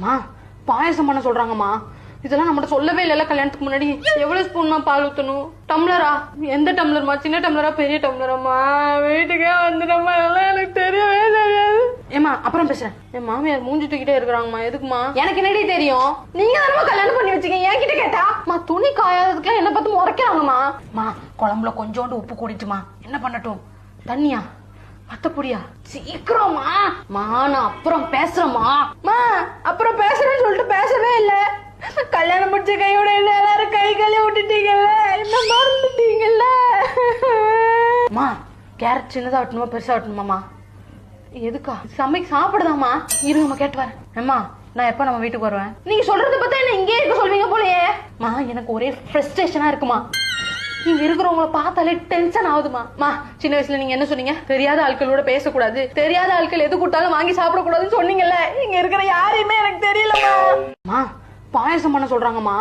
மா பாயசம் பண்ண சொல்றாங்கம்மா. இதெல்லாம் நம்மகிட்ட சொல்லவே இல்லைல்ல கல்யாணத்துக்கு முன்னாடி. எவ்வளவு ஸ்பூன்னா பால் ஊத்தணும்? டம்ளரா? எந்த டம்ளர்மா? சின்ன டம்ளரா பெரிய டம்ளராமா? வீட்டுக்கே வந்துட்டம்மா, எல்லாம் எனக்கு தெரியவே தெரியாது. ஏமா அப்புறம் பேசுறேன். என் மாமியார் மூஞ்சி தூக்கிட்டே இருக்கிறாங்கம்மா. எதுக்குமா? எனக்கு என்னடி தெரியும்? நீங்க தானமா கல்யாணம் பண்ணி வச்சுக்கீங்க, என்கிட்ட கேட்டா? மா துணி காயாததுக்குலாம் என்ன பார்த்து முறைக்கிறாங்கம்மா. மா குழம்புல கொஞ்சோண்டு உப்பு கூடிட்டுமா. என்ன பண்ணட்டும்? தண்ணியா? மத்தப்படியா? சீக்கிரமா மா, நான் அப்புறம் பேசுறேம்மா. மா அப்புறம் பேசுறேன்னு சொல்லிட்டு பேசவே இல்ல. கல்யாணம் முடிச்ச கையோட என்ன எல்லாரும் கை கழுவி விட்டுட்டீங்கல்ல, என்ன மறந்துட்டீங்கல்ல. மா கேரட் சின்னதா வெட்டணுமா பெருசா வெட்டணுமாமா? எதுக்கா? சாப்பிடுதாமா? இருங்கம்மா கேட்டு வரேன். அம்மா நான் எப்ப நம்ம வீட்டுக்கு வருவேன்? நீங்க சொல்றத பார்த்தா என்ன இங்கே இருக்க சொல்வீங்க போலயே. மா எனக்கு ஒரே ஃப்ரஸ்ட்ரேஷனா இருக்குமா. இங்க இருக்கிறவங்கள பார்த்தாலே டென்ஷன் ஆகுதுமா. மா சின்ன வயசுல நீங்க என்ன சொன்னீங்க? தெரியாத ஆட்களோட பேசக்கூடாது, தெரியாத ஆட்கள் எது கூட்டாலும் வாங்கி சாப்பிடக்கூடாதுன்னு சொன்னீங்கல்ல. இங்க இருக்கிற யாரையுமே எனக்கு தெரியலமா. மா பாயசம் பண்ண சொல்றாங்கம்மா.